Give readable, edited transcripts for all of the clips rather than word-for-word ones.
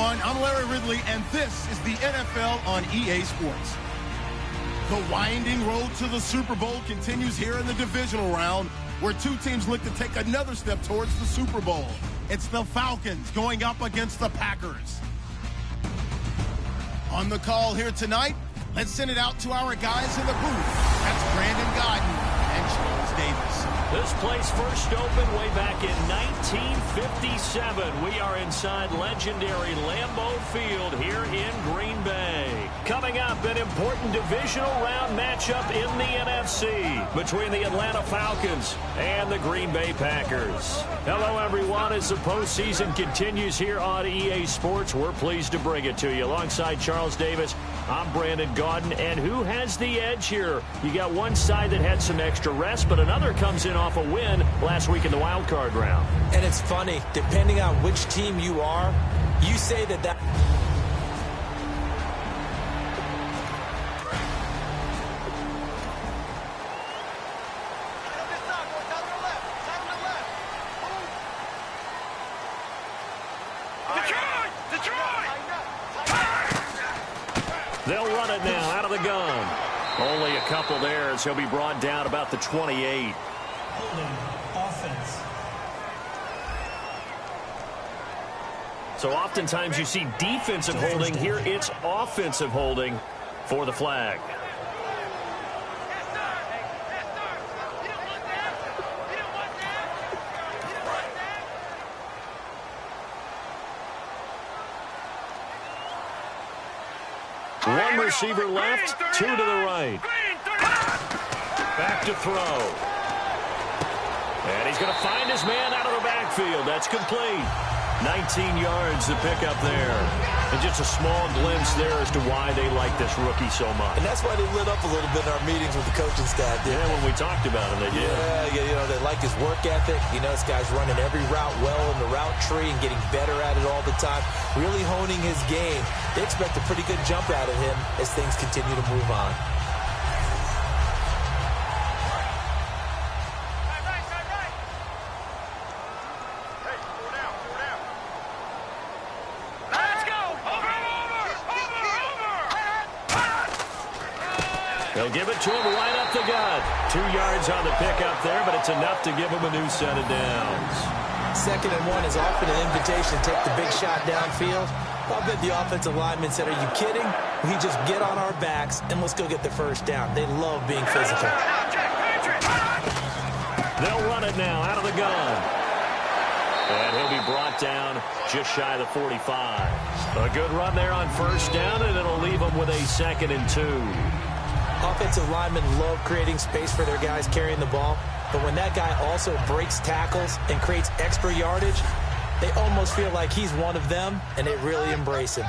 everyone. I'm Larry Ridley, and this is the NFL on EA Sports. The winding road to the Super Bowl continues here in the divisional round, where two teams look to take another step towards the Super Bowl. It's the Falcons going up against the Packers. On the call here tonight, let's send it out to our guys in the booth. That's Brandon Godden and Chilll Davis. This place first opened way back in 1957. We are inside legendary Lambeau Field here in Green Bay. Coming up, an important divisional round matchup in the NFC between the Atlanta Falcons and the Green Bay Packers. Hello, everyone. As the postseason continues here on EA Sports, we're pleased to bring it to you. Alongside Chilll Davis, I'm Brandon Godden. And who has the edge here? You got one side that had some extra rest, but another comes in off a win last week in the wild card round. And it's funny, depending on which team you are, you say that They'll run it now out of the gun. Only a couple there as he'll be brought down about the 28. Holding offense. So oftentimes you see defensive holding. Here it's offensive holding for the flag. One receiver left, two to the right. Back to throw. And he's going to find his man out of the backfield. That's complete. 19 yards to pick up there. And just a small glimpse there as to why they like this rookie so much. And that's why they lit up a little bit in our meetings with the coaching staff. Yeah, when we talked about him, they did. Yeah, you know, they like his work ethic. You know, this guy's running every route well in the route tree and getting better at it all the time. Really honing his game. They expect a pretty good jump out of him as things continue to move on. They'll give it to him right up the gut. 2 yards on the pickup there, but it's enough to give him a new set of downs. 2nd and 1 is often an invitation to take the big shot downfield. I bet the offensive lineman said, are you kidding? We just get on our backs and let's go get the first down. They love being physical. They'll run it now out of the gun. And he'll be brought down just shy of the 45. A good run there on first down, and it'll leave him with a 2nd and 2. Offensive linemen love creating space for their guys carrying the ball, but when that guy also breaks tackles and creates extra yardage, they almost feel like he's one of them, and they really embrace him.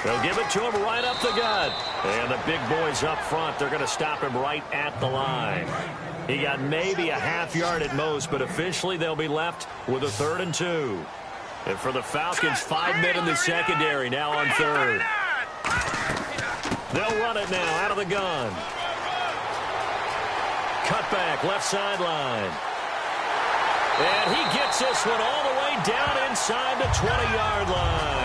They'll give it to him right up the gut. And the big boys up front, they're going to stop him right at the line. He got maybe a half yard at most, but officially they'll be left with a 3rd and 2. And for the Falcons, 5 men in the secondary now on 3rd. They'll run it now out of the gun. Cut back, left sideline. And he gets this one all the way down inside the 20-yard line.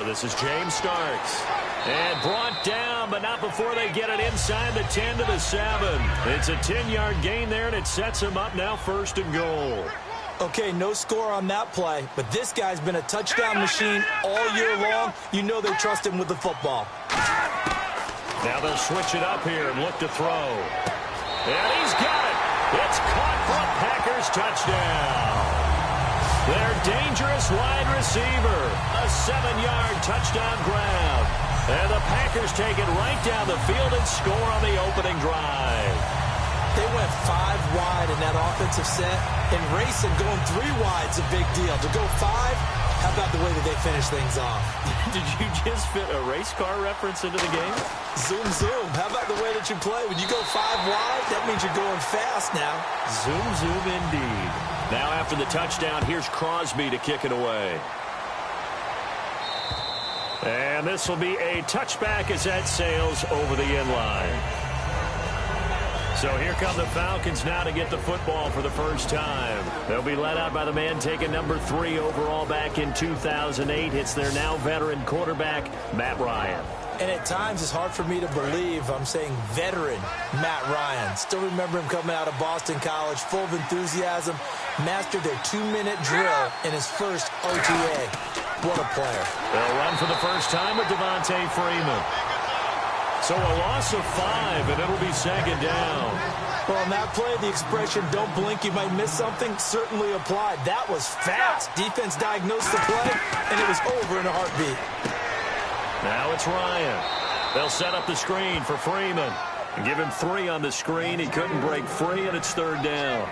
This is James Starks. And brought down, but not before they get it inside the 10 to the 7. It's a 10-yard gain there, and it sets him up now 1st and goal. Okay, no score on that play, but this guy's been a touchdown machine all year long. You know they trust him with the football. Now they'll switch it up here and look to throw. And he's got it. It's caught for a Packers touchdown. Their dangerous wide receiver. A 7-yard touchdown grab. And the Packers take it right down the field and score on the opening drive. They went 5 wide in that offensive set, and racing going 3 wide's a big deal. To go 5, how about the way that they finish things off? Did you just fit a race car reference into the game? Zoom, zoom. How about the way that you play? When you go 5 wide, that means you're going fast now. Zoom, zoom indeed. Now after the touchdown, here's Crosby to kick it away. And this will be a touchback as that sails over the end line. So here come the Falcons now to get the football for the first time. They'll be led out by the man taking number 3 overall back in 2008. It's their now veteran quarterback, Matt Ryan. And at times it's hard for me to believe I'm saying veteran Matt Ryan. Still remember him coming out of Boston College, full of enthusiasm, mastered their 2-minute drill in his first OTA. What a player. They'll run for the first time with Devontae Freeman. So a loss of 5, and it'll be second down. Well, on that play, the expression, don't blink, you might miss something, certainly applied. That was fast. Defense diagnosed the play, and it was over in a heartbeat. Now it's Ryan. They'll set up the screen for Freeman. Give him 3 on the screen. He couldn't break free, and it's third down.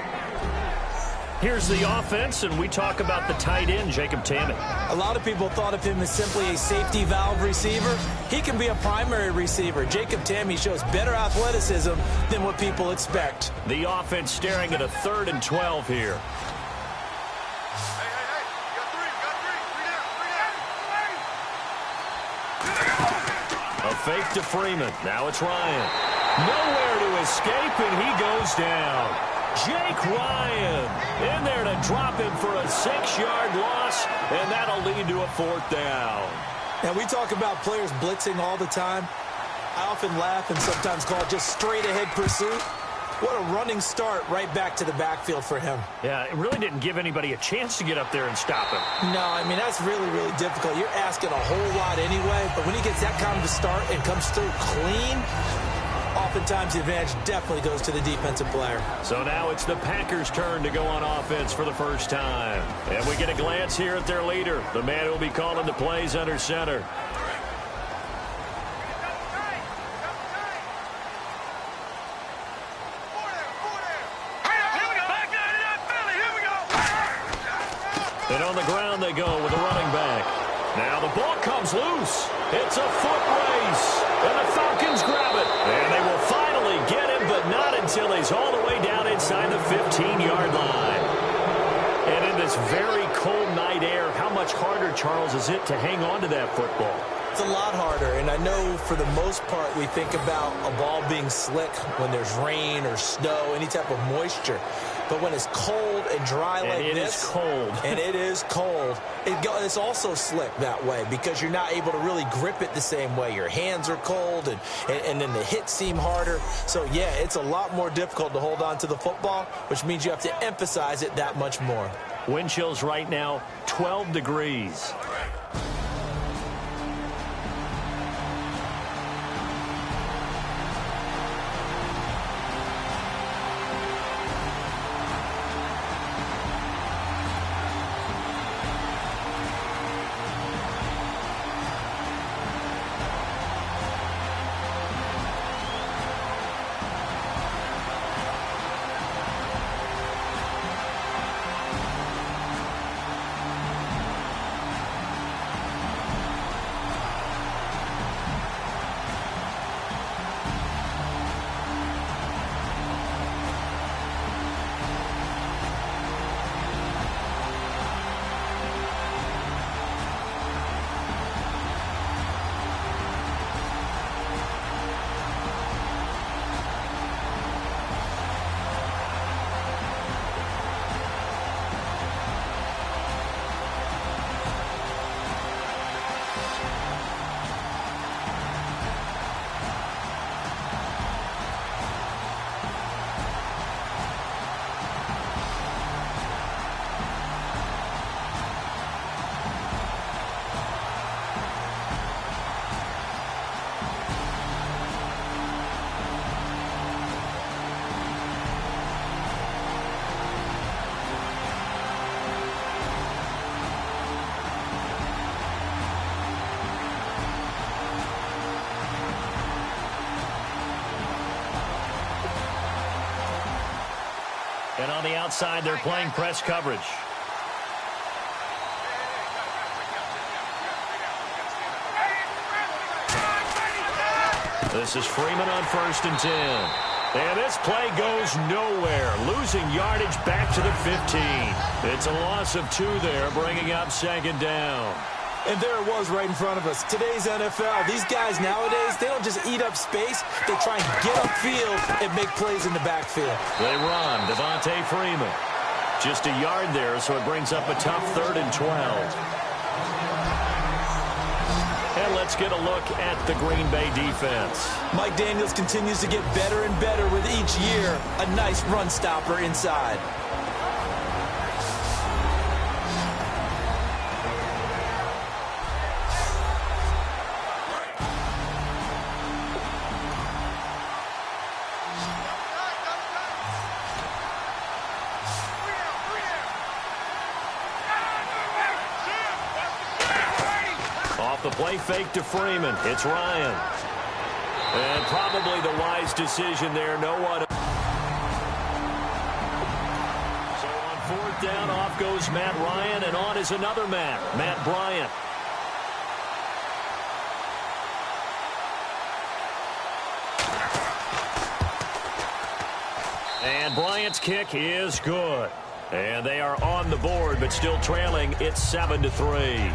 Here's the offense, and we talk about the tight end, Jacob Tammett. A lot of people thought of him as simply a safety valve receiver. He can be a primary receiver. Jacob Tammett shows better athleticism than what people expect. The offense staring at a 3rd and 12 here. A fake to Freeman. Now it's Ryan. Nowhere to escape, and he goes down. Jake Ryan in there to drop him for a 6-yard loss, and that'll lead to a 4th down. Now, we talk about players blitzing all the time. I often laugh and sometimes call it just straight-ahead pursuit. What a running start right back to the backfield for him. Yeah, it really didn't give anybody a chance to get up there and stop him. No, I mean, that's really, really difficult. You're asking a whole lot anyway, but when he gets that kind of a start and comes through clean, oftentimes the advantage definitely goes to the defensive player. So now it's the Packers' turn to go on offense for the first time. And we get a glance here at their leader, the man who will be calling the plays under center. And on the ground they go with a running back. Now the ball comes loose. It's a foot race. And the Falcons grab it. And they will finally get him, but not until he's all the way down inside the 15-yard line. And in this very cold night air, how much harder, Charles, is it to hang on to that football? It's a lot harder, and I know for the most part we think about a ball being slick when there's rain or snow, any type of moisture. But when it's cold and dry like this, it is cold. And it is cold, it's also slick that way because you're not able to really grip it the same way. Your hands are cold, and then the hits seem harder. So, yeah, it's a lot more difficult to hold on to the football, which means you have to emphasize it that much more. Wind chills right now, 12 degrees. And on the outside, they're playing press coverage. This is Freeman on 1st and 10. And this play goes nowhere, losing yardage back to the 15. It's a loss of 2 there, bringing up 2nd down. And there it was right in front of us. Today's NFL, these guys nowadays, they don't just eat up space. They try and get upfield and make plays in the backfield. They run. Devontae Freeman. Just a yard there, so it brings up a tough 3rd and 12. And let's get a look at the Green Bay defense. Mike Daniels continues to get better and better with each year. A nice run stopper inside. The play fake to Freeman. It's Ryan. And probably the wise decision there. No one. So on 4th down, off goes Matt Ryan, and on is another Matt Bryant. And Bryant's kick is good. And they are on the board, but still trailing. It's 7-3.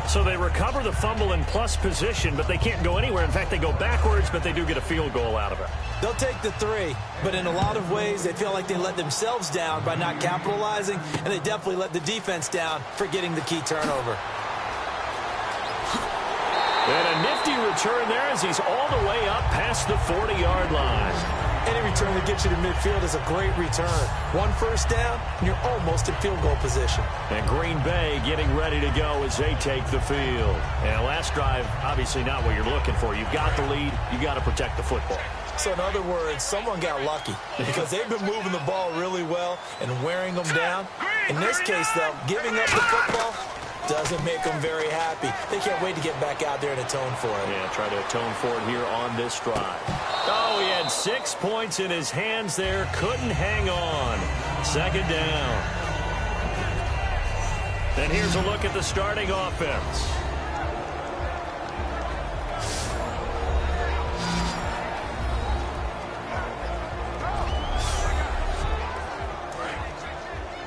So they recover the fumble in plus position, but they can't go anywhere. In fact, they go backwards, but they do get a field goal out of it. They'll take the 3, but in a lot of ways, they feel like they let themselves down by not capitalizing, and they definitely let the defense down for getting the key turnover. And a nifty return there as he's all the way up past the 40-yard line. Any return that gets you to midfield is a great return. 1 first down, and you're almost in field goal position. And Green Bay getting ready to go as they take the field. And last drive, obviously not what you're looking for. You've got the lead. You've got to protect the football. So in other words, someone got lucky because they've been moving the ball really well and wearing them down. In this case, though, giving up the football doesn't make them very happy. They can't wait to get back out there and atone for it. Yeah, try to atone for it here on this drive. Oh, he had 6 points in his hands there. Couldn't hang on. 2nd down. And here's a look at the starting offense.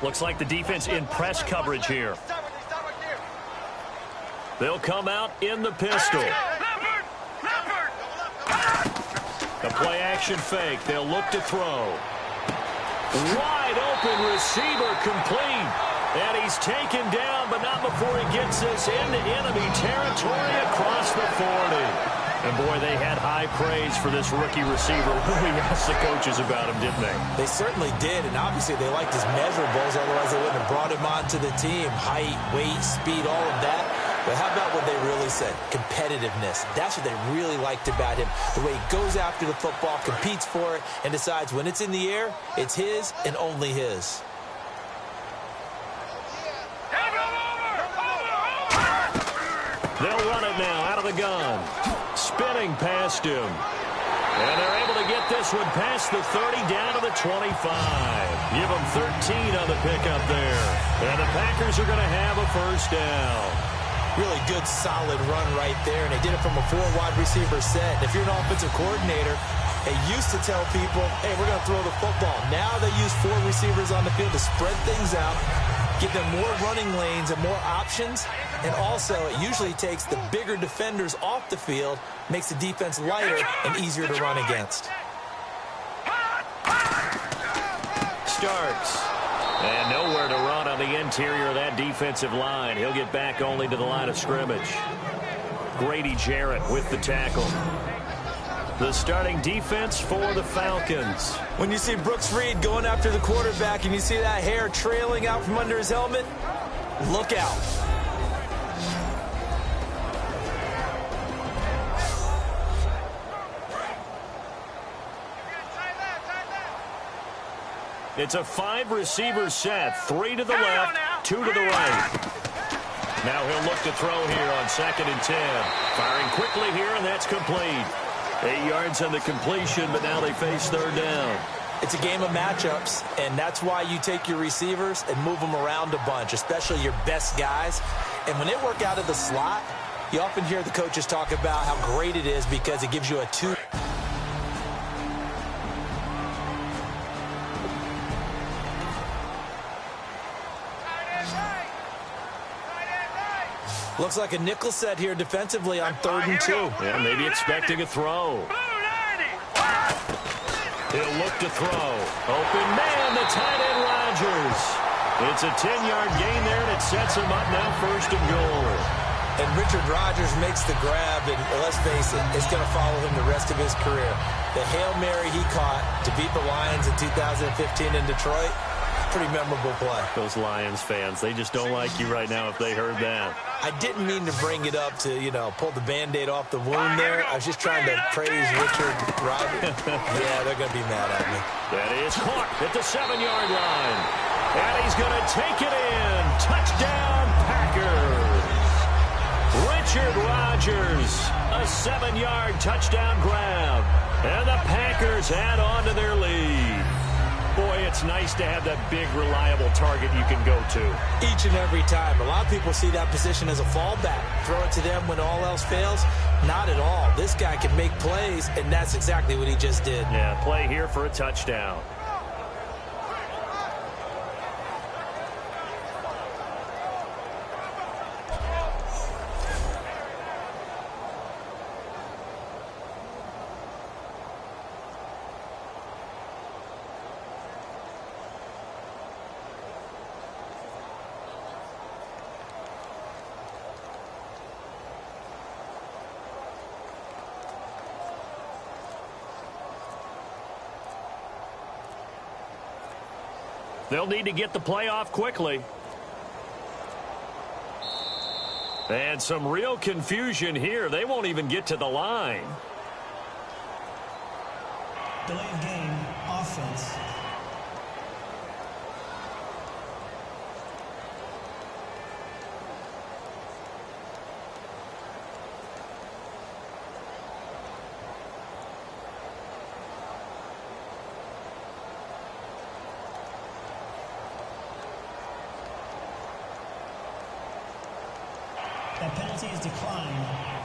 Looks like the defense in press coverage here. They'll come out in the pistol. The play-action fake. They'll look to throw. Wide open receiver complete. And he's taken down, but not before he gets this into enemy territory across the 40. And, boy, they had high praise for this rookie receiver. We asked the coaches about him, didn't they? They certainly did, and obviously they liked his measurables. Otherwise, they wouldn't have brought him onto the team. Height, weight, speed, all of that. But how about what they really said? Competitiveness. That's what they really liked about him. The way he goes after the football, competes for it, and decides when it's in the air, it's his and only his. They'll run it now out of the gun. Spinning past him. And they're able to get this one past the 30 down to the 25. Give them 13 on the pickup there. And the Packers are going to have a first down. Really good, solid run right there, and they did it from a 4 wide receiver set. If you're an offensive coordinator, they used to tell people, hey, we're going to throw the football. Now they use 4 receivers on the field to spread things out, give them more running lanes and more options, and also it usually takes the bigger defenders off the field, makes the defense lighter and easier to run against. Starts. And nowhere to run on the interior of that defensive line. He'll get back only to the line of scrimmage. Grady Jarrett with the tackle. The starting defense for the Falcons. When you see Brooks Reed going after the quarterback and you see that hair trailing out from under his helmet, look out. It's a 5-receiver set. 3 to the left, 2 to the right. Now he'll look to throw here on 2nd and 10. Firing quickly here, and that's complete. 8 yards on the completion, but now they face 3rd down. It's a game of matchups, and that's why you take your receivers and move them around a bunch, especially your best guys. And when they work out of the slot, you often hear the coaches talk about how great it is because it gives you a two. Looks like a nickel set here defensively on 3rd and 2. Yeah, maybe expecting a throw. He'll look to throw. Open man, the tight end Rodgers. It's a 10-yard gain there, and it sets him up now 1st and goal. And Richard Rodgers makes the grab, and let's face it, it's going to follow him the rest of his career. The Hail Mary he caught to beat the Lions in 2015 in Detroit, pretty memorable play. Those Lions fans, they just don't like you right now if they heard that. I didn't mean to bring it up to, pull the Band-Aid off the wound there. I was just trying to praise Richard Rodgers. Yeah, they're going to be mad at me. That is caught at the 7-yard line. And he's going to take it in. Touchdown, Packers. Richard Rodgers, a 7-yard touchdown grab. And the Packers add on to their lead. Boy, it's nice to have that big, reliable target you can go to. Each and every time. A lot of people see that position as a fallback. Throw it to them when all else fails. Not at all. This guy can make plays, and that's exactly what he just did. Yeah, play here for a touchdown. They'll need to get the play off quickly. And some real confusion here. They won't even get to the line. Delay of game, offense. That penalty is declined.